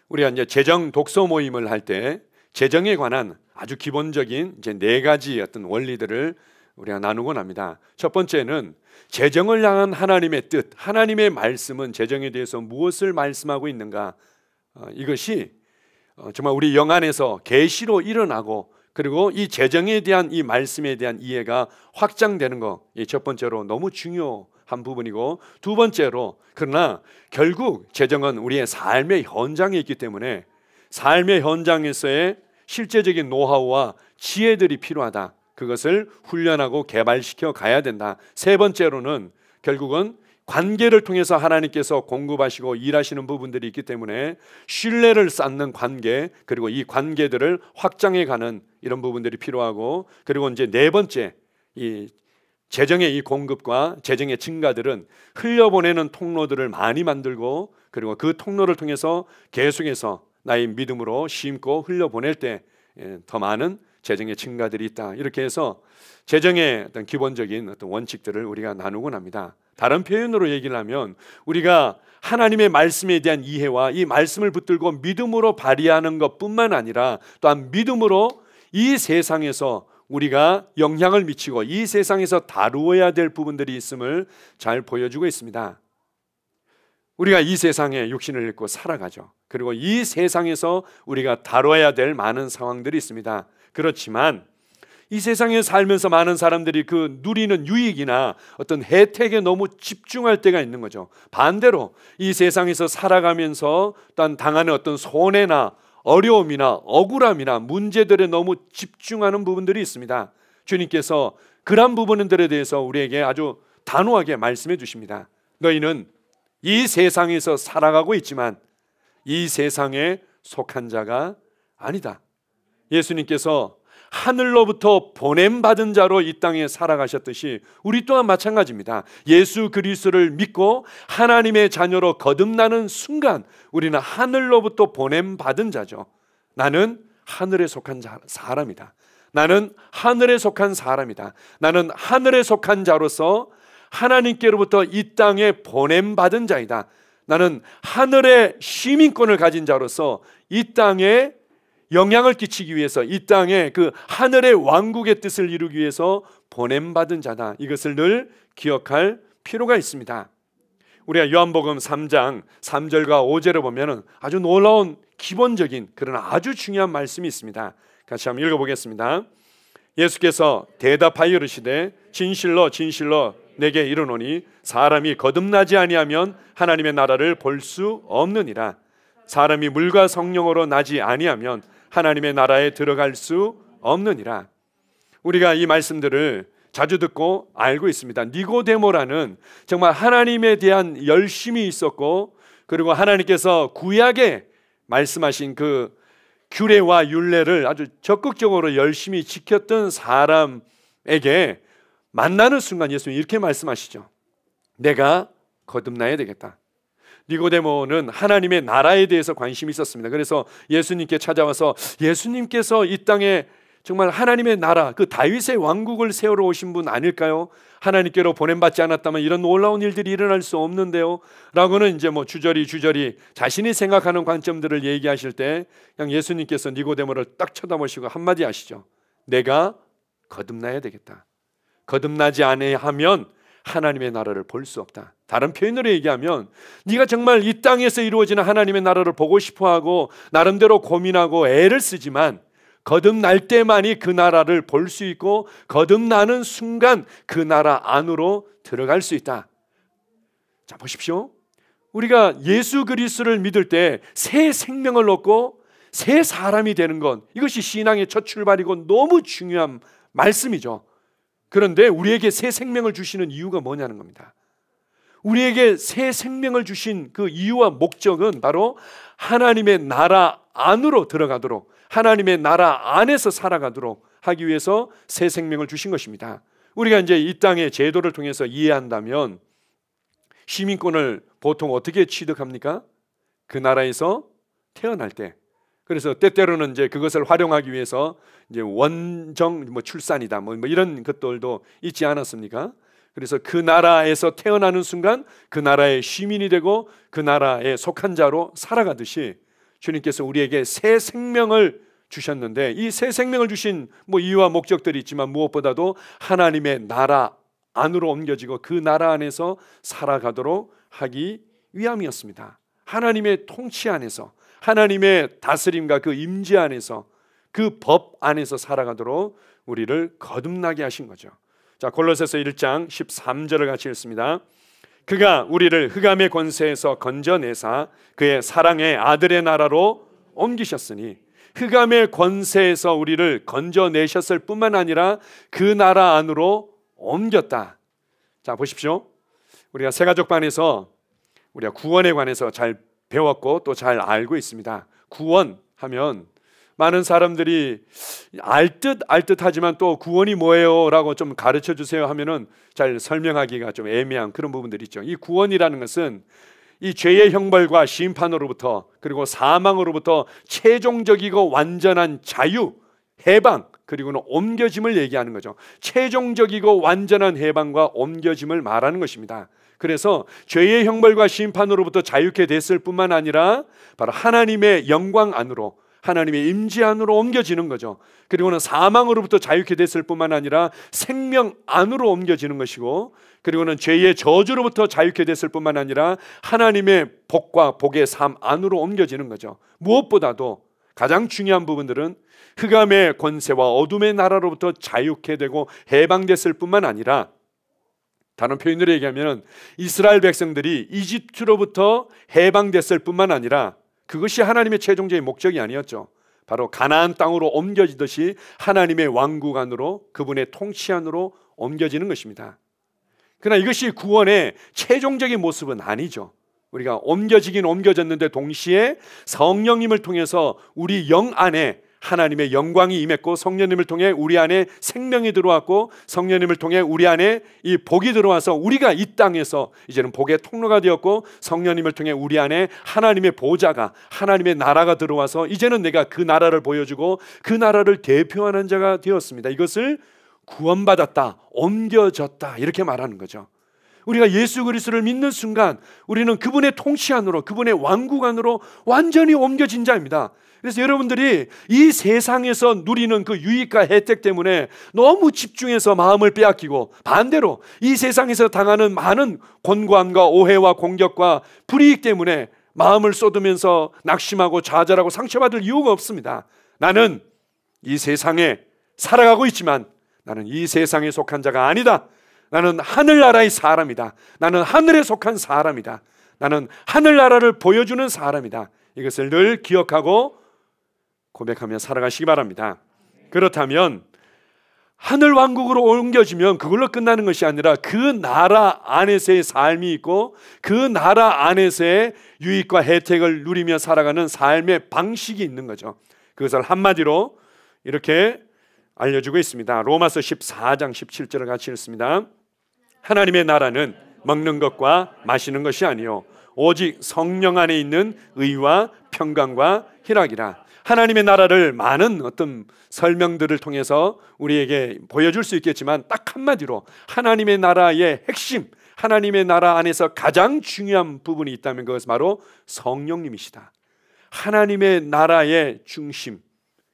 우리가 이제 재정 독서 모임을 할 때 재정에 관한 아주 기본적인 이제 4가지 어떤 원리들을 우리가 나누곤 합니다. 첫 번째는 재정을 향한 하나님의 뜻, 하나님의 말씀은 재정에 대해서 무엇을 말씀하고 있는가, 이것이 정말 우리 영안에서 계시로 일어나고, 그리고 이 재정에 대한 이 말씀에 대한 이해가 확장되는 거, 이 첫 번째로 너무 중요한 부분이고, 두 번째로 그러나 결국 재정은 우리의 삶의 현장에 있기 때문에 삶의 현장에서의 실제적인 노하우와 지혜들이 필요하다. 그것을 훈련하고 개발시켜 가야 된다. 세 번째로는 결국은 관계를 통해서 하나님께서 공급하시고 일하시는 부분들이 있기 때문에 신뢰를 쌓는 관계, 그리고 이 관계들을 확장해가는 이런 부분들이 필요하고, 그리고 이제 네 번째, 이 재정의 이 공급과 재정의 증가들은 흘려보내는 통로들을 많이 만들고, 그리고 그 통로를 통해서 계속해서 나의 믿음으로 심고 흘려보낼 때 더 많은 재정의 증가들이 있다. 이렇게 해서 재정의 어떤 기본적인 어떤 원칙들을 우리가 나누곤 합니다. 다른 표현으로 얘기를 하면 우리가 하나님의 말씀에 대한 이해와 이 말씀을 붙들고 믿음으로 발휘하는 것뿐만 아니라 또한 믿음으로 이 세상에서 우리가 영향을 미치고 이 세상에서 다루어야 될 부분들이 있음을 잘 보여주고 있습니다. 우리가 이 세상에 육신을 입고 살아가죠. 그리고 이 세상에서 우리가 다뤄야 될 많은 상황들이 있습니다. 그렇지만 이 세상에 살면서 많은 사람들이 그 누리는 유익이나 어떤 혜택에 너무 집중할 때가 있는 거죠. 반대로 이 세상에서 살아가면서 또한 당하는 어떤 손해나 어려움이나 억울함이나 문제들에 너무 집중하는 부분들이 있습니다. 주님께서 그런 부분들에 대해서 우리에게 아주 단호하게 말씀해 주십니다. 너희는 이 세상에서 살아가고 있지만 이 세상에 속한 자가 아니다. 예수님께서 하늘로부터 보냄받은 자로 이 땅에 살아가셨듯이 우리 또한 마찬가지입니다. 예수 그리스도를 믿고 하나님의 자녀로 거듭나는 순간 우리는 하늘로부터 보냄받은 자죠. 나는 하늘에 속한 사람이다. 나는 하늘에 속한 사람이다. 나는 하늘에 속한 자로서 하나님께로부터 이 땅에 보냄받은 자이다. 나는 하늘의 시민권을 가진 자로서 이 땅에 영향을 끼치기 위해서, 이 땅에 그 하늘의 왕국의 뜻을 이루기 위해서 보냄받은 자다. 이것을 늘 기억할 필요가 있습니다. 우리가 요한복음 3장 3절과 5절을 보면 아주 놀라운 기본적인 그런 아주 중요한 말씀이 있습니다. 같이 한번 읽어보겠습니다. 예수께서 대답하여 이르시되 진실로 진실로 내게 이르노니 사람이 거듭나지 아니하면 하나님의 나라를 볼 수 없느니라. 사람이 물과 성령으로 나지 아니하면 하나님의 나라에 들어갈 수 없느니라. 우리가 이 말씀들을 자주 듣고 알고 있습니다. 니고데모라는 정말 하나님에 대한 열심이 있었고, 그리고 하나님께서 구약에 말씀하신 그 규례와 율례를 아주 적극적으로 열심히 지켰던 사람에게 만나는 순간 예수님이 이렇게 말씀하시죠. 내가 거듭나야 되겠다. 니고데모는 하나님의 나라에 대해서 관심이 있었습니다. 그래서 예수님께 찾아와서 예수님께서 이 땅에 정말 하나님의 나라, 그 다윗의 왕국을 세우러 오신 분 아닐까요? 하나님께로 보냄받지 않았다면 이런 놀라운 일들이 일어날 수 없는데요 라고는 이제 뭐 주저리 자신이 생각하는 관점들을 얘기하실 때 그냥 예수님께서 니고데모를 딱 쳐다보시고 한마디 하시죠. 내가 거듭나야 되겠다. 거듭나지 아니하면 하나님의 나라를 볼 수 없다. 다른 표현으로 얘기하면 네가 정말 이 땅에서 이루어지는 하나님의 나라를 보고 싶어하고 나름대로 고민하고 애를 쓰지만 거듭날 때만이 그 나라를 볼 수 있고 거듭나는 순간 그 나라 안으로 들어갈 수 있다. 자, 보십시오. 우리가 예수 그리스도를 믿을 때 새 생명을 얻고 새 사람이 되는 것, 이것이 신앙의 첫 출발이고 너무 중요한 말씀이죠. 그런데 우리에게 새 생명을 주시는 이유가 뭐냐는 겁니다. 우리에게 새 생명을 주신 그 이유와 목적은 바로 하나님의 나라 안으로 들어가도록, 하나님의 나라 안에서 살아가도록 하기 위해서 새 생명을 주신 것입니다. 우리가 이제 이 땅의 제도를 통해서 이해한다면 시민권을 보통 어떻게 취득합니까? 그 나라에서 태어날 때. 그래서 때때로는 이제 그것을 활용하기 위해서 이제 원정 출산이다 뭐 이런 것들도 있지 않았습니까? 그래서 그 나라에서 태어나는 순간 그 나라의 시민이 되고 그 나라에 속한 자로 살아가듯이 주님께서 우리에게 새 생명을 주셨는데, 이 새 생명을 주신 이유와 목적들이 있지만 무엇보다도 하나님의 나라 안으로 옮겨지고 그 나라 안에서 살아가도록 하기 위함이었습니다. 하나님의 통치 안에서, 하나님의 다스림과 그 임재 안에서, 그 법 안에서 살아가도록 우리를 거듭나게 하신 거죠. 자, 골로새서 1장 13절을 같이 읽습니다. 그가 우리를 흑암의 권세에서 건져내사 그의 사랑의 아들의 나라로 옮기셨으니, 흑암의 권세에서 우리를 건져내셨을 뿐만 아니라 그 나라 안으로 옮겼다. 자, 보십시오. 우리가 새가족반에서 우리가 구원에 관해서 잘 배웠고 또 잘 알고 있습니다. 구원하면 많은 사람들이 알듯 하지만 또 구원이 뭐예요? 라고 좀 가르쳐 주세요 하면은 잘 설명하기가 좀 애매한 그런 부분들이 있죠. 이 구원이라는 것은 이 죄의 형벌과 심판으로부터, 그리고 사망으로부터 최종적이고 완전한 자유, 해방, 그리고는 옮겨짐을 얘기하는 거죠. 최종적이고 완전한 해방과 옮겨짐을 말하는 것입니다. 그래서 죄의 형벌과 심판으로부터 자유케 됐을 뿐만 아니라 바로 하나님의 영광 안으로, 하나님의 임재 안으로 옮겨지는 거죠. 그리고는 사망으로부터 자유케 됐을 뿐만 아니라 생명 안으로 옮겨지는 것이고, 그리고는 죄의 저주로부터 자유케 됐을 뿐만 아니라 하나님의 복과 복의 삶 안으로 옮겨지는 거죠. 무엇보다도 가장 중요한 부분들은 흑암의 권세와 어둠의 나라로부터 자유케 되고 해방됐을 뿐만 아니라, 다른 표현으로 얘기하면 이스라엘 백성들이 이집트로부터 해방됐을 뿐만 아니라 그것이 하나님의 최종적인 목적이 아니었죠. 바로 가나안 땅으로 옮겨지듯이 하나님의 왕국 안으로, 그분의 통치 안으로 옮겨지는 것입니다. 그러나 이것이 구원의 최종적인 모습은 아니죠. 우리가 옮겨지긴 옮겨졌는데 동시에 성령님을 통해서 우리 영 안에 하나님의 영광이 임했고, 성령님을 통해 우리 안에 생명이 들어왔고, 성령님을 통해 우리 안에 이 복이 들어와서 우리가 이 땅에서 이제는 복의 통로가 되었고, 성령님을 통해 우리 안에 하나님의 보좌가, 하나님의 나라가 들어와서 이제는 내가 그 나라를 보여주고 그 나라를 대표하는 자가 되었습니다. 이것을 구원받았다, 옮겨졌다, 이렇게 말하는 거죠. 우리가 예수 그리스도를 믿는 순간 우리는 그분의 통치 안으로, 그분의 왕국 안으로 완전히 옮겨진 자입니다. 그래서 여러분들이 이 세상에서 누리는 그 유익과 혜택 때문에 너무 집중해서 마음을 빼앗기고, 반대로 이 세상에서 당하는 많은 권고함과 오해와 공격과 불이익 때문에 마음을 쏟으면서 낙심하고 좌절하고 상처받을 이유가 없습니다. 나는 이 세상에 살아가고 있지만 나는 이 세상에 속한 자가 아니다. 나는 하늘나라의 사람이다. 나는 하늘에 속한 사람이다. 나는 하늘나라를 보여주는 사람이다. 이것을 늘 기억하고 고백하며 살아가시기 바랍니다. 그렇다면 하늘 왕국으로 옮겨지면 그걸로 끝나는 것이 아니라 그 나라 안에서의 삶이 있고, 그 나라 안에서의 유익과 혜택을 누리며 살아가는 삶의 방식이 있는 거죠. 그것을 한마디로 이렇게 알려주고 있습니다. 로마서 14장 17절을 같이 읽습니다. 하나님의 나라는 먹는 것과 마시는 것이 아니요 오직 성령 안에 있는 의와 평강과 희락이라. 하나님의 나라를 많은 어떤 설명들을 통해서 우리에게 보여줄 수 있겠지만, 딱 한마디로 하나님의 나라의 핵심, 하나님의 나라 안에서 가장 중요한 부분이 있다면 그것은 바로 성령님이시다. 하나님의 나라의 중심,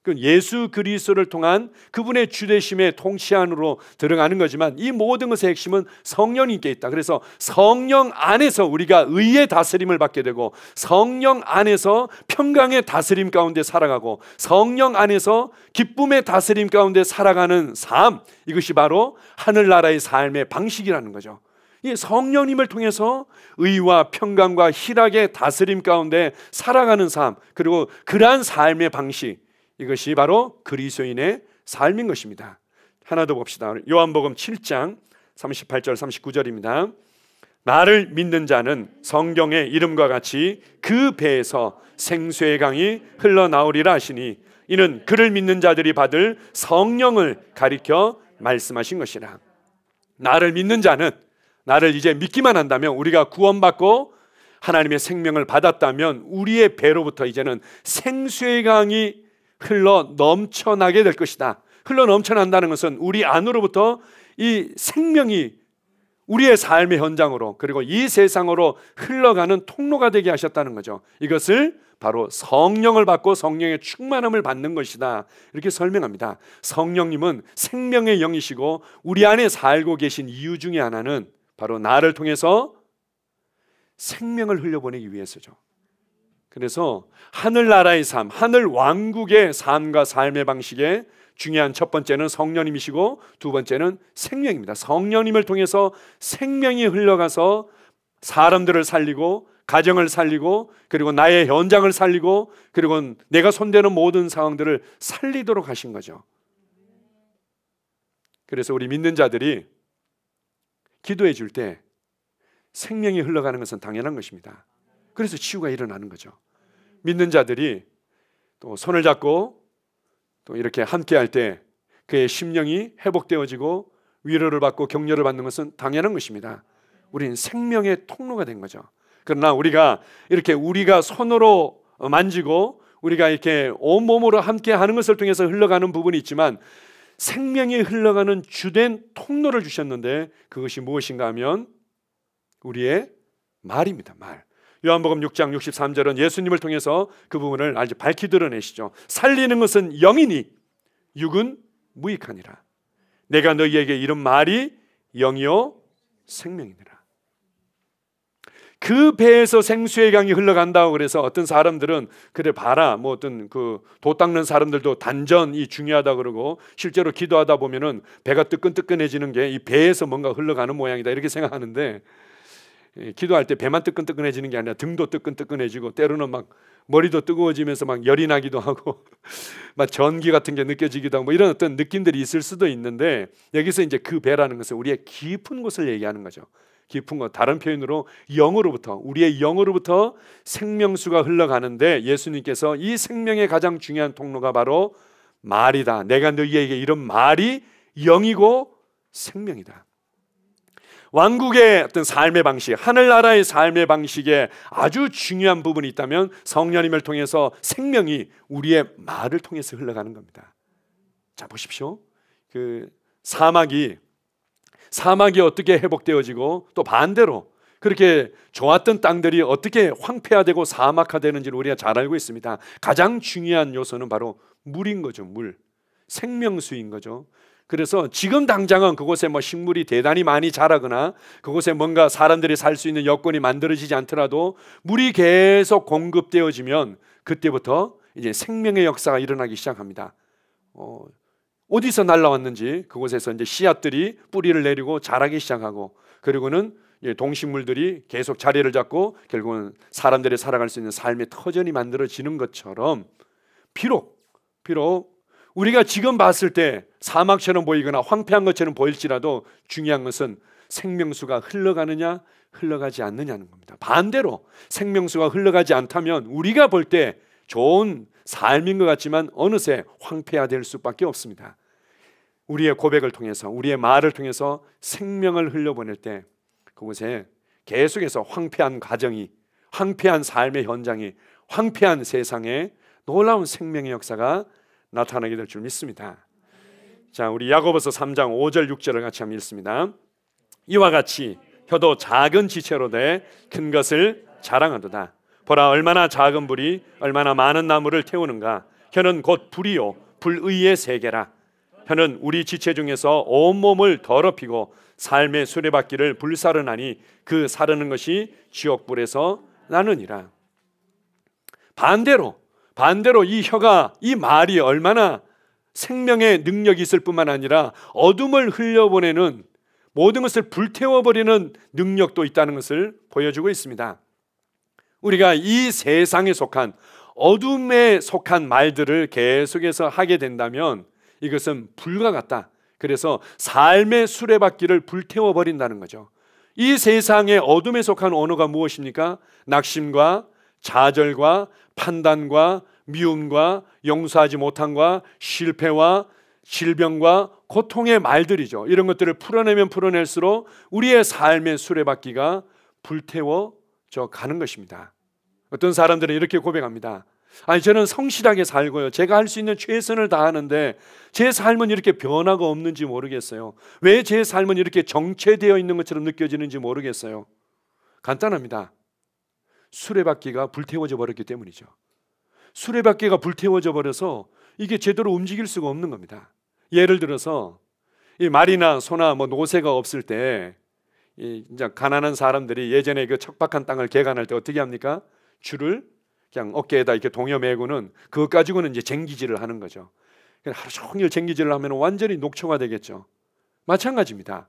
그 예수 그리스도를 통한 그분의 주되심의 통치 안으로 들어가는 거지만, 이 모든 것의 핵심은 성령님께 있다. 그래서 성령 안에서 우리가 의의 다스림을 받게 되고, 성령 안에서 평강의 다스림 가운데 살아가고, 성령 안에서 기쁨의 다스림 가운데 살아가는 삶, 이것이 바로 하늘나라의 삶의 방식이라는 거죠. 이 성령님을 통해서 의와 평강과 희락의 다스림 가운데 살아가는 삶, 그리고 그러한 삶의 방식, 이것이 바로 그리스도인의 삶인 것입니다. 하나 더 봅시다. 요한복음 7장 38절 39절입니다. 나를 믿는 자는 성경의 이름과 같이 그 배에서 생수의 강이 흘러나오리라 하시니, 이는 그를 믿는 자들이 받을 성령을 가리켜 말씀하신 것이라. 나를 믿는 자는, 나를 이제 믿기만 한다면, 우리가 구원받고 하나님의 생명을 받았다면 우리의 배로부터 이제는 생수의 강이 흘러 넘쳐나게 될 것이다. 흘러 넘쳐난다는 것은 우리 안으로부터 이 생명이 우리의 삶의 현장으로, 그리고 이 세상으로 흘러가는 통로가 되게 하셨다는 거죠. 이것을 바로 성령을 받고 성령의 충만함을 받는 것이다, 이렇게 설명합니다. 성령님은 생명의 영이시고 우리 안에 살고 계신 이유 중에 하나는 바로 나를 통해서 생명을 흘려보내기 위해서죠. 그래서 하늘나라의 삶, 하늘 왕국의 삶과 삶의 방식에 중요한 첫 번째는 성령님이시고 두 번째는 생명입니다. 성령님을 통해서 생명이 흘러가서 사람들을 살리고 가정을 살리고 그리고 나의 현장을 살리고 그리고 내가 손대는 모든 상황들을 살리도록 하신 거죠. 그래서 우리 믿는 자들이 기도해 줄 때 생명이 흘러가는 것은 당연한 것입니다. 그래서 치유가 일어나는 거죠. 믿는 자들이 또 손을 잡고 또 이렇게 함께 할 때 그의 심령이 회복되어지고 위로를 받고 격려를 받는 것은 당연한 것입니다. 우리는 생명의 통로가 된 거죠. 그러나 우리가 손으로 만지고 우리가 이렇게 온몸으로 함께 하는 것을 통해서 흘러가는 부분이 있지만 생명이 흘러가는 주된 통로를 주셨는데 그것이 무엇인가 하면 우리의 말입니다. 말. 요한복음 6장 63절은 예수님을 통해서 그 부분을 아주 밝히 드러내시죠. 살리는 것은 영이니 육은 무익하니라. 내가 너희에게 이른 말이 영이요 생명이니라. 그 배에서 생수의 강이 흘러간다고 그래서 어떤 사람들은 그래 봐라, 뭐 어떤 그 도 닦는 사람들도 단전이 중요하다 그러고 실제로 기도하다 보면은 배가 뜨끈뜨끈해지는 게 이 배에서 뭔가 흘러가는 모양이다 이렇게 생각하는데, 기도할 때 배만 뜨끈뜨끈해지는 게 아니라 등도 뜨끈뜨끈해지고 때로는 막 머리도 뜨거워지면서 막 열이 나기도 하고 막 전기 같은 게 느껴지기도 하고 뭐 이런 어떤 느낌들이 있을 수도 있는데, 여기서 이제 그 배라는 것은 우리의 깊은 곳을 얘기하는 거죠. 깊은 것, 다른 표현으로 영으로부터, 우리의 영으로부터 생명수가 흘러가는데 예수님께서 이 생명의 가장 중요한 통로가 바로 말이다. 내가 너희에게 이런 말이 영이고 생명이다. 왕국의 어떤 삶의 방식, 하늘나라의 삶의 방식에 아주 중요한 부분이 있다면 성령님을 통해서 생명이 우리의 말을 통해서 흘러가는 겁니다. 자, 보십시오. 그 사막이 어떻게 회복되어지고 또 반대로 그렇게 좋았던 땅들이 어떻게 황폐화되고 사막화되는지를 우리가 잘 알고 있습니다. 가장 중요한 요소는 바로 물인 거죠. 물, 생명수인 거죠. 그래서 지금 당장은 그곳에 뭐 식물이 대단히 많이 자라거나 그곳에 뭔가 사람들이 살 수 있는 여건이 만들어지지 않더라도 물이 계속 공급되어지면 그때부터 이제 생명의 역사가 일어나기 시작합니다. 어디서 날라왔는지 그곳에서 이제 씨앗들이 뿌리를 내리고 자라기 시작하고, 그리고는 동식물들이 계속 자리를 잡고 결국은 사람들이 살아갈 수 있는 삶의 터전이 만들어지는 것처럼 비록 우리가 지금 봤을 때 사막처럼 보이거나 황폐한 것처럼 보일지라도 중요한 것은 생명수가 흘러가느냐 흘러가지 않느냐는 겁니다. 반대로 생명수가 흘러가지 않다면 우리가 볼 때 좋은 삶인 것 같지만 어느새 황폐화될 수밖에 없습니다. 우리의 고백을 통해서, 우리의 말을 통해서 생명을 흘려보낼 때 그곳에 계속해서 황폐한 가정이, 황폐한 삶의 현장이, 황폐한 세상에 놀라운 생명의 역사가 나타나게 될 줄 믿습니다. 자, 우리 야고보서 3장 5절 6절을 같이 한번 읽습니다. 이와 같이 혀도 작은 지체로 돼 큰 것을 자랑하도다. 보라, 얼마나 작은 불이 얼마나 많은 나무를 태우는가. 혀는 곧 불이요 불의의 세계라. 혀는 우리 지체 중에서 온몸을 더럽히고 삶의 수레바퀴를 불사르나니 그 사르는 것이 지옥불에서 나느니라. 반대로 이 혀가, 이 말이 얼마나 생명의 능력이 있을 뿐만 아니라 어둠을 흘려보내는, 모든 것을 불태워버리는 능력도 있다는 것을 보여주고 있습니다. 우리가 이 세상에 속한, 어둠에 속한 말들을 계속해서 하게 된다면 이것은 불과 같다. 그래서 삶의 수레바퀴를 불태워버린다는 거죠. 이 세상의 어둠에 속한 언어가 무엇입니까? 낙심과 좌절과 판단과 미움과 용서하지 못함과 실패와 질병과 고통의 말들이죠. 이런 것들을 풀어내면 풀어낼수록 우리의 삶의 수레바퀴가 불태워져 가는 것입니다. 어떤 사람들은 이렇게 고백합니다. 아니, 저는 성실하게 살고요, 제가 할 수 있는 최선을 다하는데 제 삶은 이렇게 변화가 없는지 모르겠어요. 왜 제 삶은 이렇게 정체되어 있는 것처럼 느껴지는지 모르겠어요. 간단합니다. 수레바퀴가 불태워져 버렸기 때문이죠. 수레바퀴가 불태워져 버려서 이게 제대로 움직일 수가 없는 겁니다. 예를 들어서 이 말이나 소나 뭐 노새가 없을 때 이제 가난한 사람들이 예전에 그 척박한 땅을 개간할 때 어떻게 합니까? 줄을 그냥 어깨에다 이렇게 동여 매고는 그것 가지고는 이제 쟁기질을 하는 거죠. 하루 종일 쟁기질을 하면 완전히 녹초가 되겠죠. 마찬가지입니다.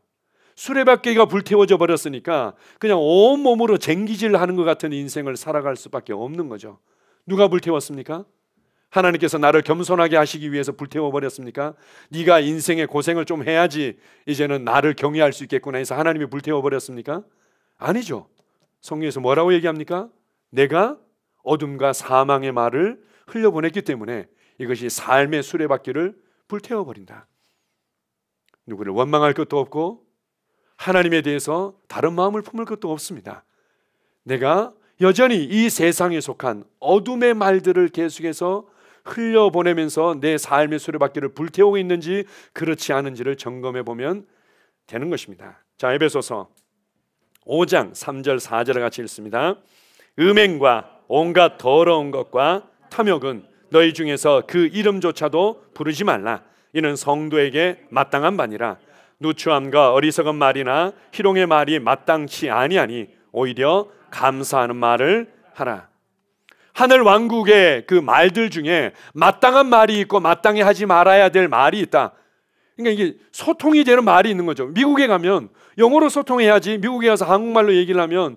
수레바퀴가 불태워져 버렸으니까 그냥 온몸으로 쟁기질 하는 것 같은 인생을 살아갈 수밖에 없는 거죠. 누가 불태웠습니까? 하나님께서 나를 겸손하게 하시기 위해서 불태워 버렸습니까? 네가 인생의 고생을 좀 해야지 이제는 나를 경외할 수 있겠구나 해서 하나님이 불태워 버렸습니까? 아니죠. 성경에서 뭐라고 얘기합니까? 내가 어둠과 사망의 말을 흘려보냈기 때문에 이것이 삶의 수레바퀴를 불태워 버린다. 누구를 원망할 것도 없고 하나님에 대해서 다른 마음을 품을 것도 없습니다. 내가 여전히 이 세상에 속한 어둠의 말들을 계속해서 흘려보내면서 내 삶의 수레바퀴를 불태우고 있는지 그렇지 않은지를 점검해 보면 되는 것입니다. 자, 에베소서 5장 3절 4절을 같이 읽습니다. 음행과 온갖 더러운 것과 탐욕은 너희 중에서 그 이름조차도 부르지 말라. 이는 성도에게 마땅한 바니라. 누추함과 어리석은 말이나 희롱의 말이 마땅치 아니하니 오히려 감사하는 말을 하라. 하늘 왕국의 그 말들 중에 마땅한 말이 있고 마땅히 하지 말아야 될 말이 있다. 그러니까 이게 소통이 되는 말이 있는 거죠. 미국에 가면 영어로 소통해야지 미국에 가서 한국말로 얘기를 하면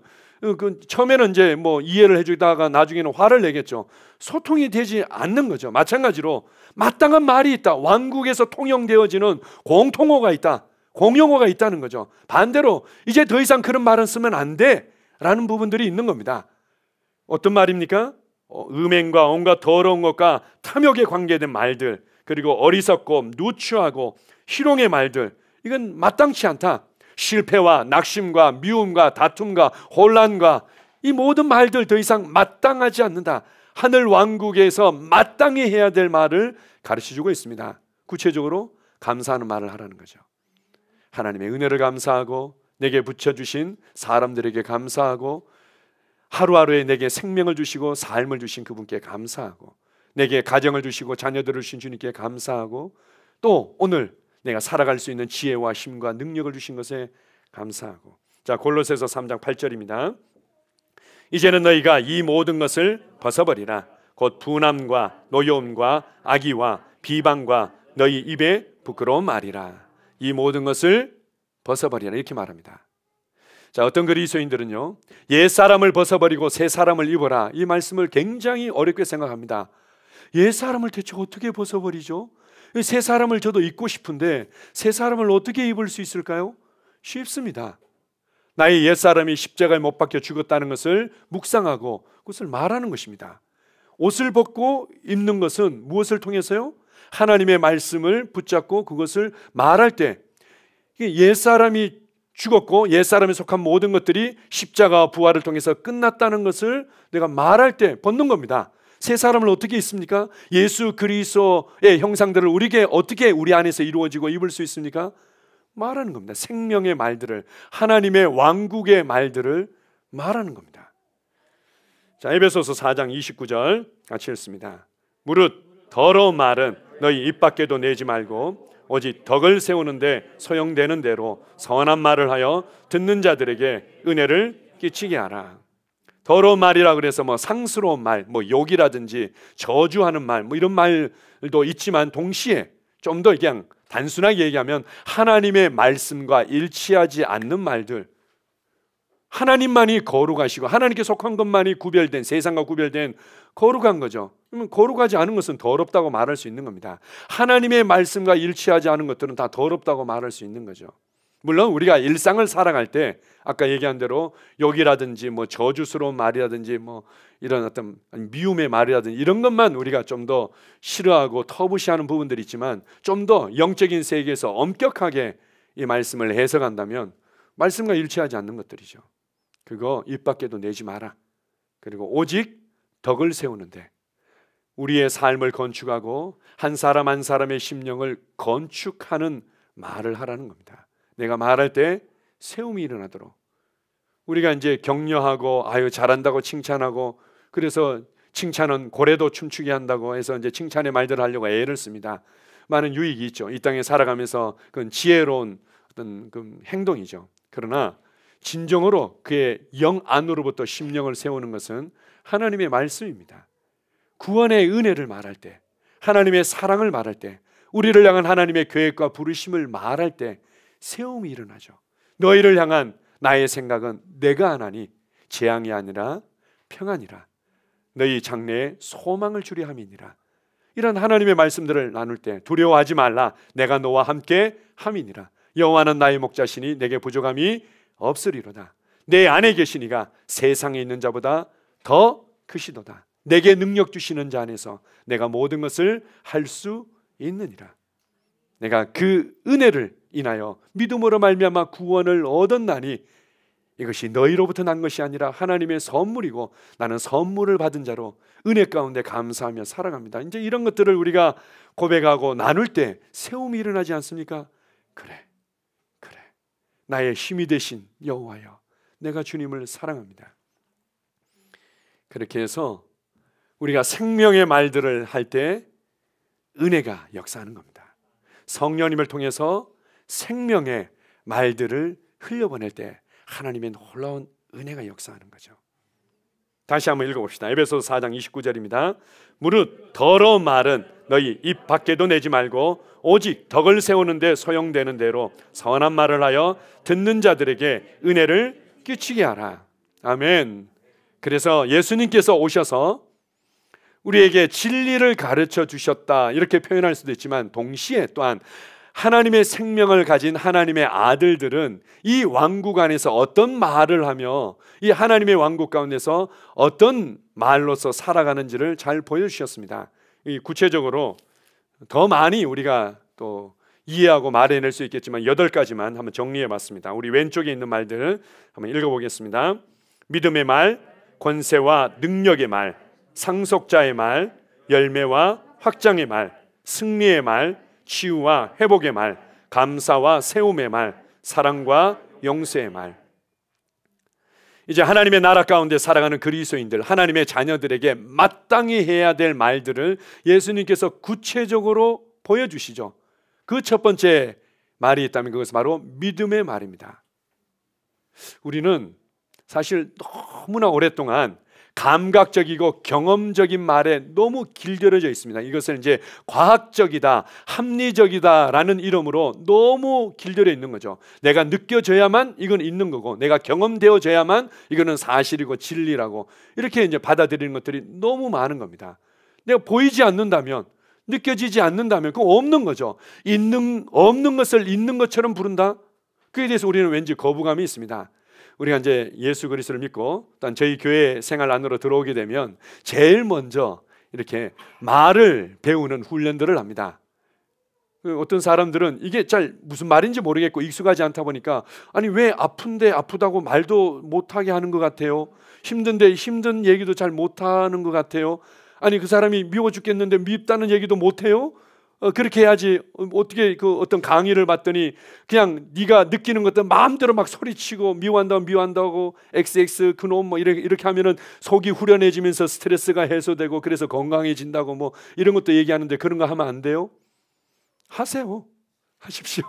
처음에는 이제 뭐 이해를 해주다가 나중에는 화를 내겠죠. 소통이 되지 않는 거죠. 마찬가지로 마땅한 말이 있다. 왕국에서 통용되어지는 공통어가 있다. 공용어가 있다는 거죠. 반대로 이제 더 이상 그런 말은 쓰면 안 돼 라는 부분들이 있는 겁니다. 어떤 말입니까? 음행과 온갖 더러운 것과 탐욕에 관계된 말들, 그리고 어리석고 누추하고 희롱의 말들, 이건 마땅치 않다. 실패와 낙심과 미움과 다툼과 혼란과 이 모든 말들 더 이상 마땅하지 않는다. 하늘 왕국에서 마땅히 해야 될 말을 가르쳐주고 있습니다. 구체적으로 감사하는 말을 하라는 거죠. 하나님의 은혜를 감사하고 내게 붙여주신 사람들에게 감사하고 하루하루에 내게 생명을 주시고 삶을 주신 그분께 감사하고 내게 가정을 주시고 자녀들을 주신 주님께 감사하고 또 오늘 내가 살아갈 수 있는 지혜와 힘과 능력을 주신 것에 감사하고. 자, 골로새서 3장 8절입니다. 이제는 너희가 이 모든 것을 벗어버리라. 곧 분함과 노여움과 악의와 비방과 너희 입에 부끄러운 말이라. 이 모든 것을 벗어버리라 이렇게 말합니다. 자, 어떤 그리스도인들은요 옛사람을 벗어버리고 새 사람을 입어라 이 말씀을 굉장히 어렵게 생각합니다. 옛사람을 대체 어떻게 벗어버리죠? 새 사람을 저도 입고 싶은데 새 사람을 어떻게 입을 수 있을까요? 쉽습니다. 나의 옛사람이 십자가에 못 박혀 죽었다는 것을 묵상하고 그것을 말하는 것입니다. 옷을 벗고 입는 것은 무엇을 통해서요? 하나님의 말씀을 붙잡고 그것을 말할 때 옛사람이 죽었고 옛사람에 속한 모든 것들이 십자가와 부활을 통해서 끝났다는 것을 내가 말할 때 벗는 겁니다. 새 사람을 어떻게 입습니까? 예수 그리스도의 형상들을 우리에게 어떻게 우리 안에서 이루어지고 입을 수 있습니까? 말하는 겁니다. 생명의 말들을, 하나님의 왕국의 말들을 말하는 겁니다. 자, 에베소서 4장 29절 같이 읽습니다. 무릇 더러운 말은 너희 입 밖에도 내지 말고 오직 덕을 세우는데 소용되는 대로 선한 말을 하여 듣는 자들에게 은혜를 끼치게 하라. 더러운 말이라 그래서 뭐 상스러운 말, 뭐 욕이라든지 저주하는 말, 뭐 이런 말도 있지만 동시에 좀 더 그냥 단순하게 얘기하면 하나님의 말씀과 일치하지 않는 말들, 하나님만이 거룩하시고 하나님께 속한 것만이 구별된, 세상과 구별된 거룩한 거죠. 그러면 거룩하지 않은 것은 더럽다고 말할 수 있는 겁니다. 하나님의 말씀과 일치하지 않은 것들은 다 더럽다고 말할 수 있는 거죠. 물론 우리가 일상을 살아갈 때 아까 얘기한 대로 욕이라든지 뭐 저주스러운 말이라든지 뭐 이런 어떤 미움의 말이라든지 이런 것만 우리가 좀 더 싫어하고 터부시하는 부분들이 있지만 좀 더 영적인 세계에서 엄격하게 이 말씀을 해석한다면 말씀과 일치하지 않는 것들이죠. 그거 입 밖에도 내지 마라. 그리고 오직 덕을 세우는데 우리의 삶을 건축하고 한 사람 한 사람의 심령을 건축하는 말을 하라는 겁니다. 내가 말할 때 세움이 일어나도록 우리가 이제 격려하고 아유 잘한다고 칭찬하고 그래서 칭찬은 고래도 춤추게 한다고 해서 이제 칭찬의 말들을 하려고 애를 씁니다. 많은 유익이 있죠. 이 땅에 살아가면서 그건 지혜로운 어떤 그 행동이죠. 그러나 진정으로 그의 영 안으로부터 심령을 세우는 것은 하나님의 말씀입니다. 구원의 은혜를 말할 때, 하나님의 사랑을 말할 때, 우리를 향한 하나님의 계획과 부르심을 말할 때 세움이 일어나죠. 너희를 향한 나의 생각은 내가 하나니 재앙이 아니라 평안이라. 너희 장래에 소망을 주려 함이니라. 이런 하나님의 말씀들을 나눌 때 두려워하지 말라. 내가 너와 함께 함이니라. 여호와는 나의 목자시니 내게 부족함이 없으리로다. 내 안에 계시니가 세상에 있는 자보다 더 크시도다. 내게 능력 주시는 자 안에서 내가 모든 것을 할 수 있느니라. 내가 그 은혜를 인하여 믿음으로 말미암아 구원을 얻었나니 이것이 너희로부터 난 것이 아니라 하나님의 선물이고 나는 선물을 받은 자로 은혜 가운데 감사하며 살아갑니다. 이제 이런 것들을 우리가 고백하고 나눌 때 세움이 일어나지 않습니까? 그래 나의 힘이 되신 여호와여, 내가 주님을 사랑합니다. 그렇게 해서 우리가 생명의 말들을 할 때 은혜가 역사하는 겁니다. 성령님을 통해서 생명의 말들을 흘려보낼 때 하나님의 놀라운 은혜가 역사하는 거죠. 다시 한번 읽어봅시다. 에베소서 4장 29절입니다. 무릇 더러운 말은 너희 입 밖에도 내지 말고 오직 덕을 세우는 데 소용되는 대로 선한 말을 하여 듣는 자들에게 은혜를 끼치게 하라. 아멘. 그래서 예수님께서 오셔서 우리에게 진리를 가르쳐 주셨다 이렇게 표현할 수도 있지만 동시에 또한 하나님의 생명을 가진 하나님의 아들들은 이 왕국 안에서 어떤 말을 하며 이 하나님의 왕국 가운데서 어떤 말로서 살아가는지를 잘 보여주셨습니다. 구체적으로 더 많이 우리가 또 이해하고 말해낼 수 있겠지만 8가지만 한번 정리해 봤습니다. 우리 왼쪽에 있는 말들을 한번 읽어보겠습니다. 믿음의 말, 권세와 능력의 말, 상속자의 말, 열매와 확장의 말, 승리의 말, 치유와 회복의 말, 감사와 세움의 말, 사랑과 용서의 말. 이제 하나님의 나라 가운데 살아가는 그리스도인들, 하나님의 자녀들에게 마땅히 해야 될 말들을 예수님께서 구체적으로 보여주시죠. 그 첫 번째 말이 있다면 그것은 바로 믿음의 말입니다. 우리는 사실 너무나 오랫동안 감각적이고 경험적인 말에 너무 길들여져 있습니다. 이것을 이제 과학적이다, 합리적이다라는 이름으로 너무 길들여 있는 거죠. 내가 느껴져야만 이건 있는 거고, 내가 경험되어져야만 이거는 사실이고 진리라고 이렇게 이제 받아들이는 것들이 너무 많은 겁니다. 내가 보이지 않는다면, 느껴지지 않는다면 그건 없는 거죠. 없는 것을 있는 것처럼 부른다. 그에 대해서 우리는 왠지 거부감이 있습니다. 우리가 이제 예수 그리스도를 믿고 또한 저희 교회 생활 안으로 들어오게 되면 제일 먼저 이렇게 말을 배우는 훈련들을 합니다. 어떤 사람들은 이게 잘 무슨 말인지 모르겠고 익숙하지 않다 보니까 아니 왜 아픈데 아프다고 말도 못하게 하는 것 같아요. 힘든데 힘든 얘기도 잘 못하는 것 같아요. 아니 그 사람이 미워 죽겠는데 밉다는 얘기도 못해요. 그렇게 해야지. 어떻게 그 어떤 강의를 받더니 그냥 네가 느끼는 것들 마음대로 막 소리치고 미워한다고 XX 그놈 뭐 이렇게 하면은 속이 후련해지면서 스트레스가 해소되고 그래서 건강해진다고 뭐 이런 것도 얘기하는데 그런 거 하면 안 돼요? 하세요. 하십시오.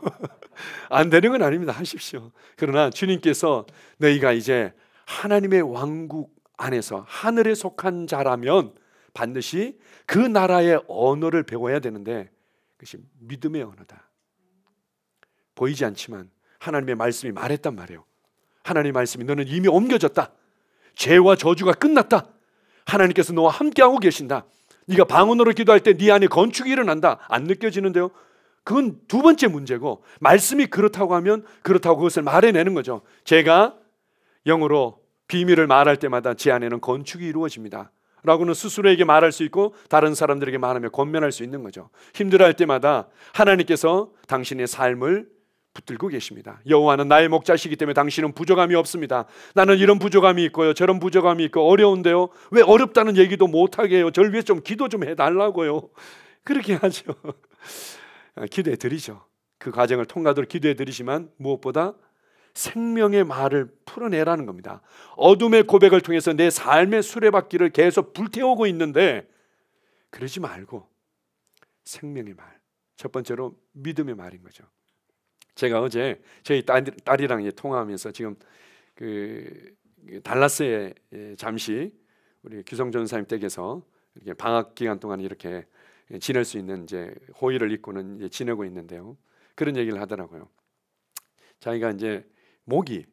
안 되는 건 아닙니다. 하십시오. 그러나 주님께서 너희가 이제 하나님의 왕국 안에서 하늘에 속한 자라면 반드시 그 나라의 언어를 배워야 되는데 그것이 믿음의 언어다. 보이지 않지만 하나님의 말씀이 말했단 말이에요. 하나님의 말씀이 너는 이미 옮겨졌다. 죄와 저주가 끝났다. 하나님께서 너와 함께하고 계신다. 네가 방언으로 기도할 때 네 안에 건축이 일어난다. 안 느껴지는데요? 그건 두 번째 문제고, 말씀이 그렇다고 하면 그렇다고 그것을 말해내는 거죠. 제가 영어로 비밀을 말할 때마다 제 안에는 건축이 이루어집니다 라고는 스스로에게 말할 수 있고 다른 사람들에게 말하며 권면할 수 있는 거죠. 힘들어할 때마다 하나님께서 당신의 삶을 붙들고 계십니다. 여호와는 나의 목자시기 때문에 당신은 부족함이 없습니다. 나는 이런 부족함이 있고요, 저런 부족함이 있고 어려운데요, 왜 어렵다는 얘기도 못하게 해요. 저를 위해 좀 기도 좀 해달라고요. 그렇게 하죠. 기도해 드리죠. 그 과정을 통과하도록 기도해 드리지만 무엇보다 생명의 말을 풀어내라는 겁니다. 어둠의 고백을 통해서 내 삶의 수레바퀴를 계속 불태우고 있는데 그러지 말고 생명의 말, 첫 번째로 믿음의 말인 거죠. 제가 어제 저희 딸이랑 통화하면서 지금 달라스에 잠시 우리 규성 전사님 댁에서 이렇게 방학 기간 동안 이렇게 지낼 수 있는 이제 호의를 입고는 이제 지내고 있는데요. 그런 얘기를 하더라고요. 자기가 이제 목이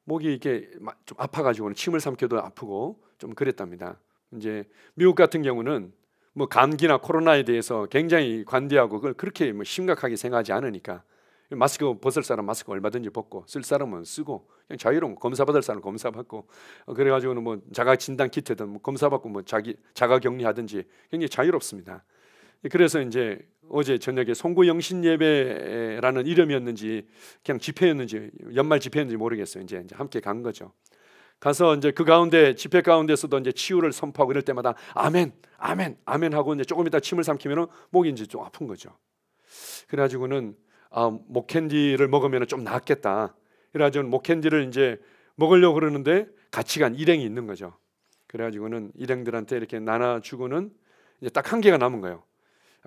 이렇게 좀 아파가지고는 침을 삼켜도 아프고 좀 그랬답니다. 이제 미국 같은 경우는 뭐 감기나 코로나에 대해서 굉장히 관대하고 그걸 그렇게 뭐 심각하게 생각하지 않으니까 마스크 벗을 사람 마스크 얼마든지 벗고 쓸 사람은 쓰고 그냥 자유로운 검사 받을 사람 검사 받고 그래가지고는 뭐 자가 진단 키트든 뭐 검사 받고 뭐 자가 격리하든지 굉장히 자유롭습니다. 그래서 이제 어제 저녁에 송구영신 예배라는 이름이었는지 그냥 집회였는지 연말 집회였는지 모르겠어요. 이제 함께 간 거죠. 가서 이제 그 가운데 집회 가운데서도 이제 치유를 선포하고 이럴 때마다 아멘, 아멘, 아멘 하고 이제 조금 있다 침을 삼키면은 목이 이제 좀 아픈 거죠. 그래가지고는 목캔디를 먹으면 좀 낫겠다. 그래가지고 목캔디를 이제 먹으려고 그러는데 같이 간 일행이 있는 거죠. 그래가지고는 일행들한테 이렇게 나눠주고는 이제 딱 한 개가 남은 거예요.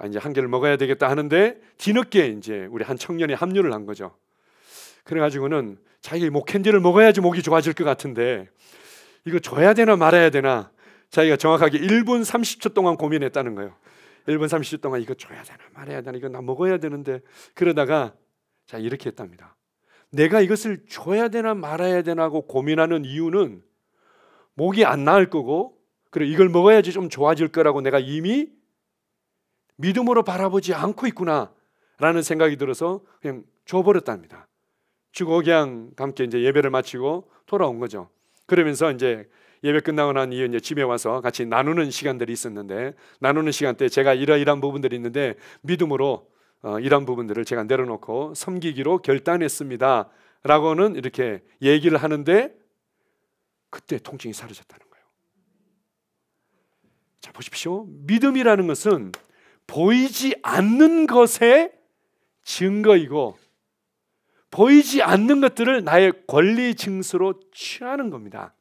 이제 한 개를 먹어야 되겠다 하는데 뒤늦게 이제 우리 한 청년이 합류를 한 거죠. 그래가지고는 자기 목캔디를 먹어야지 목이 좋아질 것 같은데 이거 줘야 되나 말아야 되나 자기가 정확하게 1분 30초 동안 고민했다는 거예요. 1분 30초 동안 이거 줘야 되나 말아야 되나 이거 나 먹어야 되는데 그러다가 자 이렇게 했답니다. 내가 이것을 줘야 되나 말아야 되나 하고 고민하는 이유는 목이 안 나을 거고 그리고 이걸 먹어야지 좀 좋아질 거라고 내가 이미 믿음으로 바라보지 않고 있구나 라는 생각이 들어서 그냥 줘버렸답니다. 주고 그냥 함께 이제 예배를 마치고 돌아온 거죠. 그러면서 이제 예배 끝나고 난 이후 이제 집에 와서 같이 나누는 시간들이 있었는데 나누는 시간 때 제가 이러이러한 부분들이 있는데 믿음으로 이런 부분들을 제가 내려놓고 섬기기로 결단했습니다 라고는 이렇게 얘기를 하는데 그때 통증이 사라졌다는 거예요. 자 보십시오. 믿음이라는 것은 보이지 않는 것의 증거이고 보이지 않는 것들을 나의 권리 징수로 취하는 겁니다.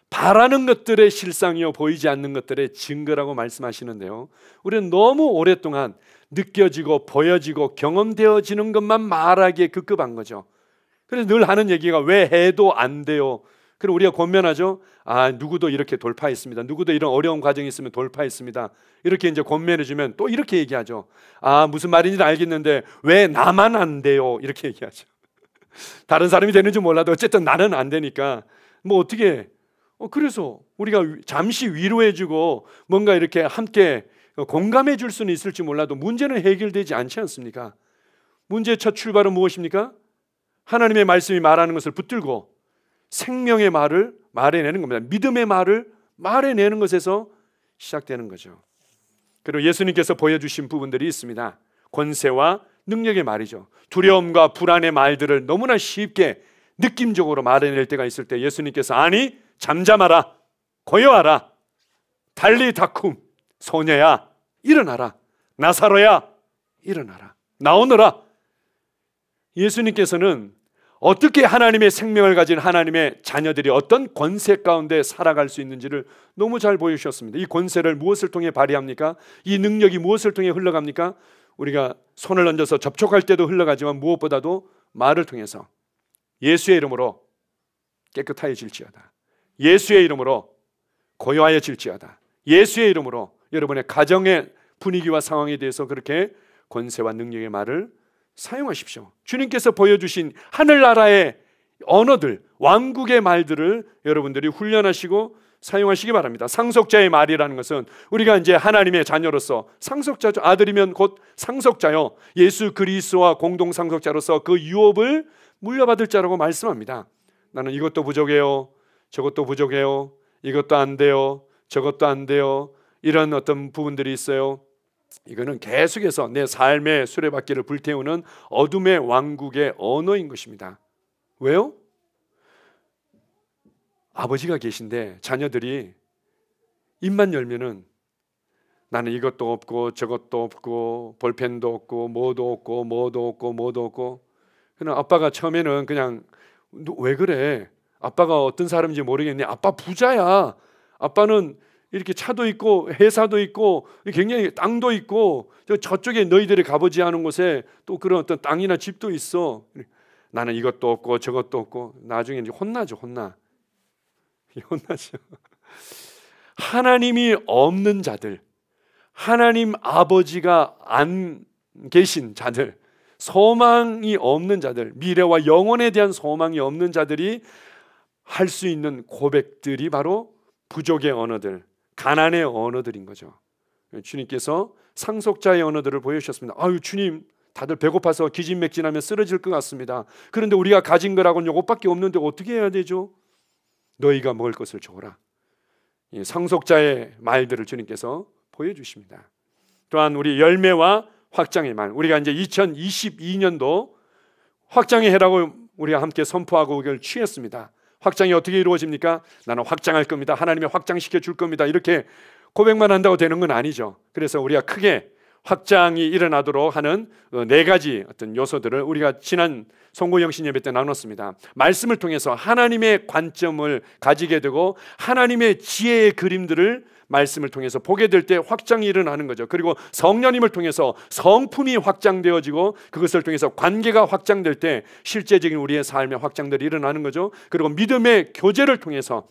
바라는 것들의 실상이요 보이지 않는 것들의 증거라고 말씀하시는데요. 우리는 너무 오랫동안 느껴지고 보여지고 경험되어지는 것만 말하기에 급급한 거죠. 그래서 늘 하는 얘기가 왜 해도 안 돼요. 그럼 우리가 권면하죠. 누구도 이렇게 돌파했습니다. 누구도 이런 어려운 과정이 있으면 돌파했습니다. 이렇게 이제 권면해주면 또 이렇게 얘기하죠. 무슨 말인지는 알겠는데 왜 나만 안 돼요? 이렇게 얘기하죠. 다른 사람이 되는지 몰라도 어쨌든 나는 안 되니까 뭐 어떻게 그래서 우리가 잠시 위로해주고 뭔가 이렇게 함께 공감해 줄 수는 있을지 몰라도 문제는 해결되지 않지 않습니까? 문제의 첫 출발은 무엇입니까? 하나님의 말씀이 말하는 것을 붙들고 생명의 말을 말해내는 겁니다. 믿음의 말을 말해내는 것에서 시작되는 거죠. 그리고 예수님께서 보여주신 부분들이 있습니다. 권세와 능력의 말이죠. 두려움과 불안의 말들을 너무나 쉽게 느낌적으로 말해낼 때가 있을 때 예수님께서 잠잠하라, 고요하라, 달리다쿰, 소녀야 일어나라, 나사로야 일어나라, 나오너라. 예수님께서는 어떻게 하나님의 생명을 가진 하나님의 자녀들이 어떤 권세 가운데 살아갈 수 있는지를 너무 잘 보여주셨습니다. 이 권세를 무엇을 통해 발휘합니까? 이 능력이 무엇을 통해 흘러갑니까? 우리가 손을 얹어서 접촉할 때도 흘러가지만 무엇보다도 말을 통해서 예수의 이름으로 깨끗하여질지어다, 예수의 이름으로 고요하여질지어다, 예수의 이름으로 여러분의 가정의 분위기와 상황에 대해서 그렇게 권세와 능력의 말을 사용하십시오. 주님께서 보여주신 하늘나라의 언어들, 왕국의 말들을 여러분들이 훈련하시고 사용하시기 바랍니다. 상속자의 말이라는 것은 우리가 이제 하나님의 자녀로서 상속자죠. 아들이면 곧 상속자요, 예수 그리스도와 공동 상속자로서 그 유업을 물려받을 자라고 말씀합니다. 나는 이것도 부족해요, 저것도 부족해요, 이것도 안 돼요, 저것도 안 돼요, 이런 어떤 부분들이 있어요. 이거는 계속해서 내 삶의 수레바퀴를 불태우는 어둠의 왕국의 언어인 것입니다. 왜요? 아버지가 계신데 자녀들이 입만 열면은 나는 이것도 없고 저것도 없고 볼펜도 없고 뭐도 없고 뭐도 없고 뭐도 없고 그냥 아빠가 처음에는 그냥 너 왜 그래? 아빠가 어떤 사람인지 모르겠니? 아빠 부자야. 아빠는 이렇게 차도 있고 회사도 있고 굉장히 땅도 있고 저쪽에 너희들이 가보지 않은 곳에 또 그런 어떤 땅이나 집도 있어. 나는 이것도 없고 저것도 없고 나중에 이제 혼나죠. 혼나죠. 하나님이 없는 자들, 하나님 아버지가 안 계신 자들, 소망이 없는 자들, 미래와 영혼에 대한 소망이 없는 자들이 할 수 있는 고백들이 바로 부족의 언어들, 가난의 언어들인 거죠. 주님께서 상속자의 언어들을 보여주셨습니다. 아유 주님, 다들 배고파서 기진맥진하며 쓰러질 것 같습니다. 그런데 우리가 가진 거라고는 이것밖에 없는데 어떻게 해야 되죠? 너희가 먹을 것을 줘라. 이 상속자의 말들을 주님께서 보여주십니다. 또한 우리 열매와 확장의 말, 우리가 이제 2022년도 확장의 해라고 우리가 함께 선포하고 의견을 취했습니다. 확장이 어떻게 이루어집니까? 나는 확장할 겁니다. 하나님이 확장시켜 줄 겁니다. 이렇게 고백만 한다고 되는 건 아니죠. 그래서 우리가 크게 확장이 일어나도록 하는 4가지 어떤 요소들을 우리가 지난 송구영신 예배 때 나눴습니다. 말씀을 통해서 하나님의 관점을 가지게 되고 하나님의 지혜의 그림들을 말씀을 통해서 보게 될 때 확장이 일어나는 거죠. 그리고 성령님을 통해서 성품이 확장되어지고 그것을 통해서 관계가 확장될 때 실제적인 우리의 삶의 확장들이 일어나는 거죠. 그리고 믿음의 교제를 통해서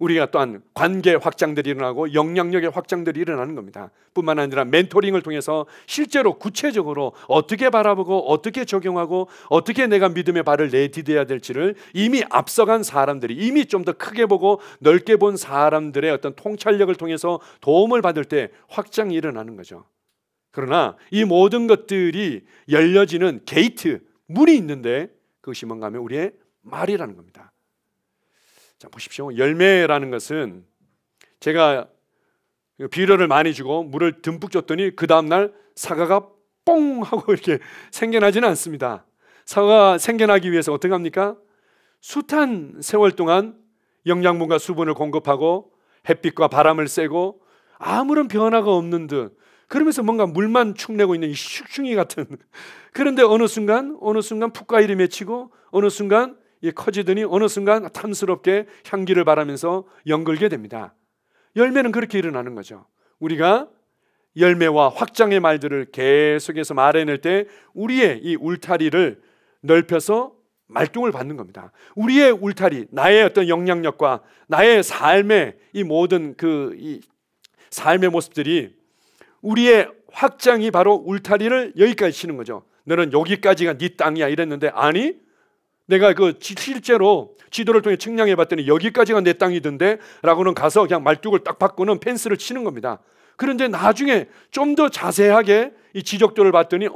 우리가 또한 관계 확장들이 일어나고 영향력의 확장들이 일어나는 겁니다. 뿐만 아니라 멘토링을 통해서 실제로 구체적으로 어떻게 바라보고 어떻게 적용하고 어떻게 내가 믿음의 발을 내디뎌야 될지를 이미 앞서간 사람들이, 이미 좀 더 크게 보고 넓게 본 사람들의 어떤 통찰력을 통해서 도움을 받을 때 확장이 일어나는 거죠. 그러나 이 모든 것들이 열려지는 게이트, 문이 있는데 그것이 뭔가 하면 우리의 말이라는 겁니다. 자, 보십시오. 열매라는 것은 제가 비료를 많이 주고 물을 듬뿍 줬더니 그 다음날 사과가 뽕 하고 이렇게 생겨나지는 않습니다. 사과가 생겨나기 위해서 어떻게 합니까? 숱한 세월 동안 영양분과 수분을 공급하고 햇빛과 바람을 쐬고 아무런 변화가 없는 듯 그러면서 뭔가 물만 축내고 있는 이 슉슉이 같은, 그런데 어느 순간 풋과일이 맺히고 어느 순간 커지더니 어느 순간 탐스럽게 향기를 바라면서 연글게 됩니다. 열매는 그렇게 일어나는 거죠. 우리가 열매와 확장의 말들을 계속해서 말해낼 때 우리의 이 울타리를 넓혀서 말동을 받는 겁니다. 우리의 울타리, 나의 어떤 영향력과 나의 삶의 이 모든 이 삶의 모습들이 우리의 확장이 바로 울타리를 여기까지 치는 거죠. 너는 여기까지가 네 땅이야 이랬는데 아니, 내가 실제로 지도를 통해 측량해 봤더니 여기까지가 내 땅이던데 라고는 가서 그냥 말뚝을 딱 받고는 펜스를 치는 겁니다. 그런데 나중에 좀 더 자세하게 이 지적도를 봤더니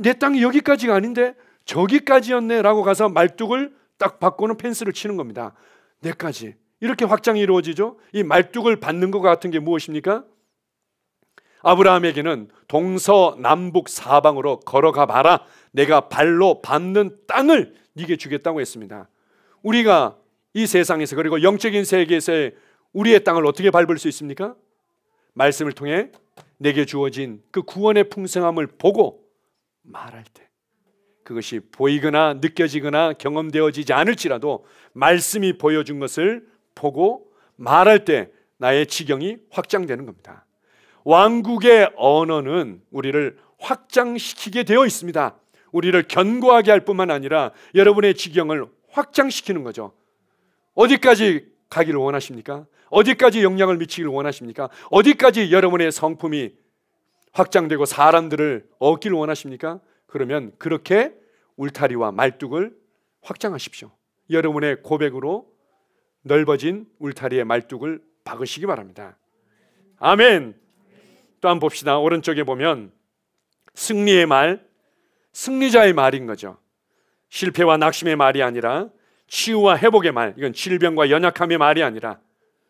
내 땅이 여기까지가 아닌데 저기까지였네 라고 가서 말뚝을 딱 받고는 펜스를 치는 겁니다. 내까지. 이렇게 확장이 이루어지죠. 이 말뚝을 받는 것 같은 게 무엇입니까? 아브라함에게는 동서남북 사방으로 걸어가 봐라. 내가 발로 밟는 땅을 네게 주겠다고 했습니다. 우리가 이 세상에서 그리고 영적인 세계에서의 우리의 땅을 어떻게 밟을 수 있습니까? 말씀을 통해 내게 주어진 그 구원의 풍성함을 보고 말할 때, 그것이 보이거나 느껴지거나 경험되어지지 않을지라도 말씀이 보여준 것을 보고 말할 때 나의 지경이 확장되는 겁니다. 왕국의 언어는 우리를 확장시키게 되어 있습니다. 우리를 견고하게 할 뿐만 아니라 여러분의 지경을 확장시키는 거죠. 어디까지 가기를 원하십니까? 어디까지 영향을 미치기를 원하십니까? 어디까지 여러분의 성품이 확장되고 사람들을 얻기를 원하십니까? 그러면 그렇게 울타리와 말뚝을 확장하십시오. 여러분의 고백으로 넓어진 울타리의 말뚝을 박으시기 바랍니다. 아멘. 또 한번 봅시다. 오른쪽에 보면 승리의 말, 승리자의 말인 거죠. 실패와 낙심의 말이 아니라 치유와 회복의 말, 이건 질병과 연약함의 말이 아니라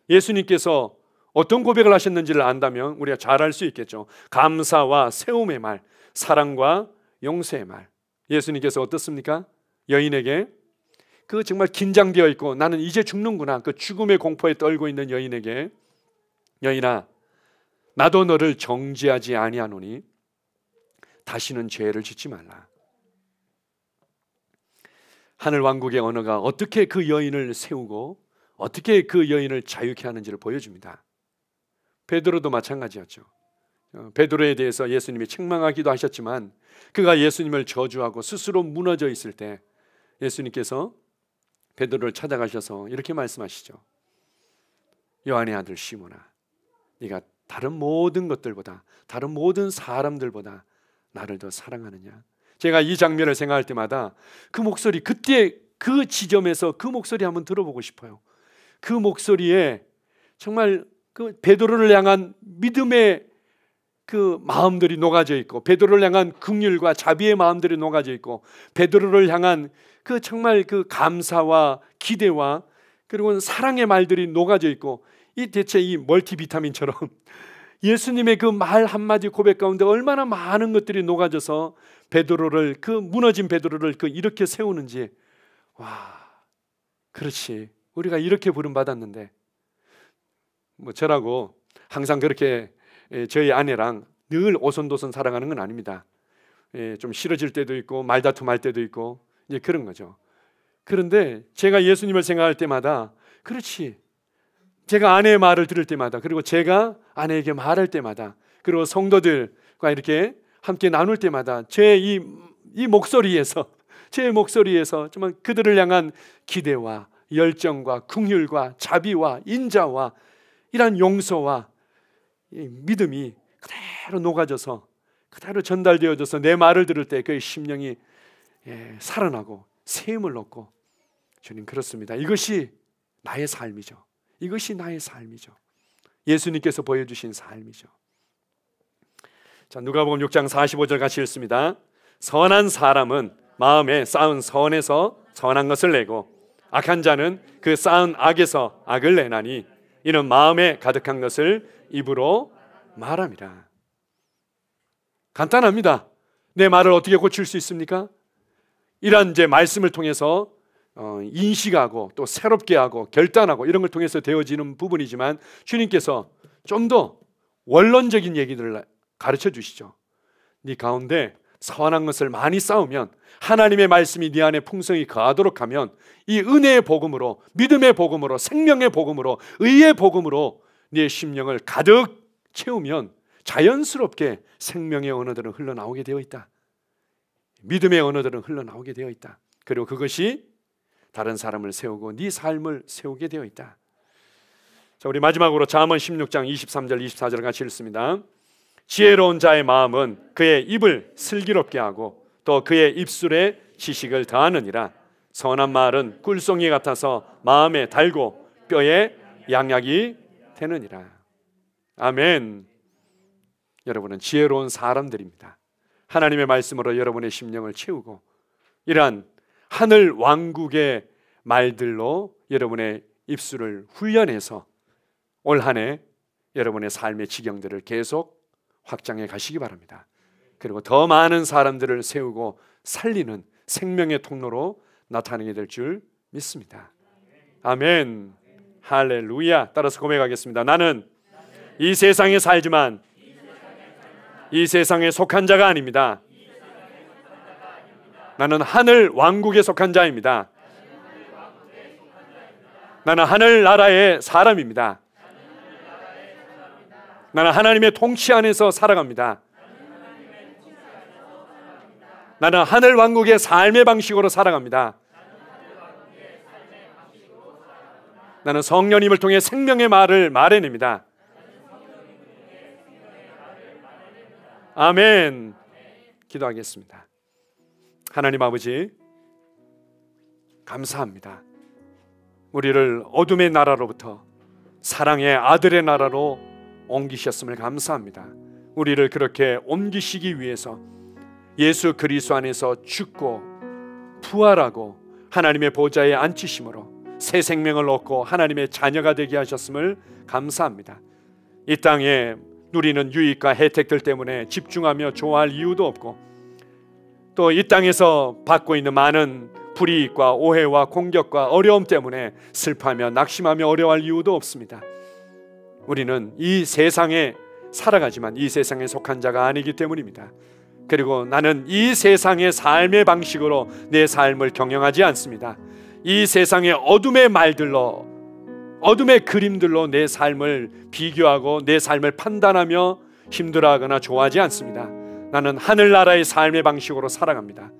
예수님께서 어떤 고백을 하셨는지를 안다면 우리가 잘 알 수 있겠죠. 감사와 세움의 말, 사랑과 용서의 말. 예수님께서 어떻습니까? 여인에게, 그 정말 긴장되어 있고 나는 이제 죽는구나, 그 죽음의 공포에 떨고 있는 여인에게, 여인아 나도 너를 정죄하지 아니하노니 다시는 죄를 짓지 말라. 하늘 왕국의 언어가 어떻게 그 여인을 세우고 어떻게 그 여인을 자유케 하는지를 보여줍니다. 베드로도 마찬가지였죠. 베드로에 대해서 예수님이 책망하기도 하셨지만 그가 예수님을 저주하고 스스로 무너져 있을 때 예수님께서 베드로를 찾아가셔서 이렇게 말씀하시죠. 요한의 아들 시몬아, 네가 다른 모든 것들보다, 다른 모든 사람들보다 나를 더 사랑하느냐. 제가 이 장면을 생각할 때마다 그 목소리, 그때 그 지점에서 그 목소리 한번 들어보고 싶어요. 그 목소리에 정말 그 베드로를 향한 믿음의 그 마음들이 녹아져 있고, 베드로를 향한 긍휼과 자비의 마음들이 녹아져 있고, 베드로를 향한 그 정말 그 감사와 기대와 그리고 사랑의 말들이 녹아져 있고, 이 대체 이 멀티비타민처럼 예수님의 그 말 한마디 고백 가운데 얼마나 많은 것들이 녹아져서 베드로를, 그 무너진 베드로를 그 이렇게 세우는지. 와, 그렇지, 우리가 이렇게 부름 받았는데, 뭐 저라고 항상 그렇게 저희 아내랑 늘 오손도손 살아가는 건 아닙니다. 좀 싫어질 때도 있고 말다툼할 때도 있고 이제 그런 거죠. 그런데 제가 예수님을 생각할 때마다, 그렇지, 제가 아내의 말을 들을 때마다, 그리고 제가 아내에게 말할 때마다, 그리고 성도들과 이렇게 함께 나눌 때마다 제 이 목소리에서, 제 목소리에서 정말 그들을 향한 기대와 열정과 긍휼과 자비와 인자와 이러한 용서와 믿음이 그대로 녹아져서 그대로 전달되어져서 내 말을 들을 때 그의 심령이 살아나고 세임을 얻고, 주님 그렇습니다. 이것이 나의 삶이죠. 이것이 나의 삶이죠. 예수님께서 보여주신 삶이죠. 자, 누가복음 6장 45절 같이 읽습니다. 선한 사람은 마음에 쌓은 선에서 선한 것을 내고 악한 자는 그 쌓은 악에서 악을 내나니 이는 마음에 가득한 것을 입으로 말함이라. 간단합니다. 내 말을 어떻게 고칠 수 있습니까? 이러한 이제 말씀을 통해서 인식하고 또 새롭게 하고 결단하고 이런 걸 통해서 되어지는 부분이지만, 주님께서 좀 더 원론적인 얘기들을 가르쳐 주시죠. 네 가운데 선한 것을 많이 쌓으면, 하나님의 말씀이 네 안에 풍성히 거하도록 하면, 이 은혜의 복음으로, 믿음의 복음으로, 생명의 복음으로, 의의 복음으로 네 심령을 가득 채우면 자연스럽게 생명의 언어들은 흘러나오게 되어 있다. 믿음의 언어들은 흘러나오게 되어 있다. 그리고 그것이 다른 사람을 세우고 네 삶을 세우게 되어 있다. 자, 우리 마지막으로 잠언 16장 23절 24절 같이 읽습니다. 지혜로운 자의 마음은 그의 입을 슬기롭게 하고 또 그의 입술에 지식을 더하느니라. 선한 말은 꿀송이 같아서 마음에 달고 뼈에 양약이 되느니라. 아멘. 여러분은 지혜로운 사람들입니다. 하나님의 말씀으로 여러분의 심령을 채우고 이러한 하늘 왕국의 말들로 여러분의 입술을 훈련해서 올 한 해 여러분의 삶의 지경들을 계속 확장해 가시기 바랍니다. 그리고 더 많은 사람들을 세우고 살리는 생명의 통로로 나타나게 될 줄 믿습니다. 아멘. 할렐루야. 따라서 고백하겠습니다. 나는 이 세상에 살지만 이 세상에 속한 자가 아닙니다. 나는 하늘 왕국에 속한 자입니다. 나는 하늘나라의 사람입니다. 나는 하나님의 통치 안에서 살아갑니다. 나는 하늘 왕국의 삶의 방식으로 살아갑니다. 나는 성령님을 통해 생명의 말을 말해냅니다. 아멘. 기도하겠습니다. 하나님 아버지, 감사합니다. 우리를 어둠의 나라로부터 사랑의 아들의 나라로 옮기셨음을 감사합니다. 우리를 그렇게 옮기시기 위해서 예수 그리스도 안에서 죽고 부활하고 하나님의 보좌에 앉히심으로 새 생명을 얻고 하나님의 자녀가 되게 하셨음을 감사합니다. 이 땅에 누리는 유익과 혜택들 때문에 집중하며 좋아할 이유도 없고, 또 이 땅에서 받고 있는 많은 불이익과 오해와 공격과 어려움 때문에 슬퍼하며 낙심하며 어려워할 이유도 없습니다. 우리는 이 세상에 살아가지만 이 세상에 속한 자가 아니기 때문입니다. 그리고 나는 이 세상의 삶의 방식으로 내 삶을 경영하지 않습니다. 이 세상의 어둠의 말들로, 어둠의 그림들로 내 삶을 비교하고 내 삶을 판단하며 힘들어하거나 좋아하지 않습니다. 나는 하늘나라의 삶의 방식으로 살아갑니다.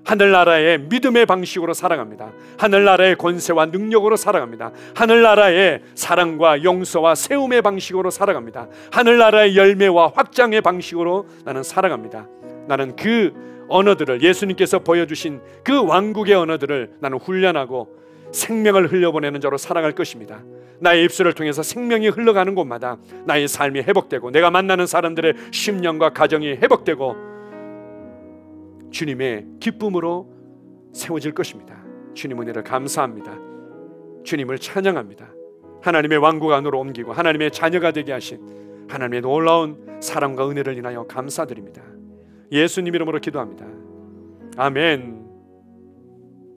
하늘나라의 믿음의 방식으로 살아갑니다. 하늘나라의 권세와 능력으로 살아갑니다. 하늘나라의 사랑과 용서와 세움의 방식으로 살아갑니다. 하늘나라의 열매와 확장의 방식으로 나는 살아갑니다. 나는 그 언어들을, 예수님께서 보여주신 그 왕국의 언어들을 나는 훈련하고 생명을 흘려보내는 자로 살아갈 것입니다. 나의 입술을 통해서 생명이 흘러가는 곳마다 나의 삶이 회복되고, 내가 만나는 사람들의 심령과 가정이 회복되고 주님의 기쁨으로 세워질 것입니다. 주님 은혜를 감사합니다. 주님을 찬양합니다. 하나님의 왕국 안으로 옮기고 하나님의 자녀가 되게 하신 하나님의 놀라운 사랑과 은혜를 인하여 감사드립니다. 예수님 이름으로 기도합니다. 아멘.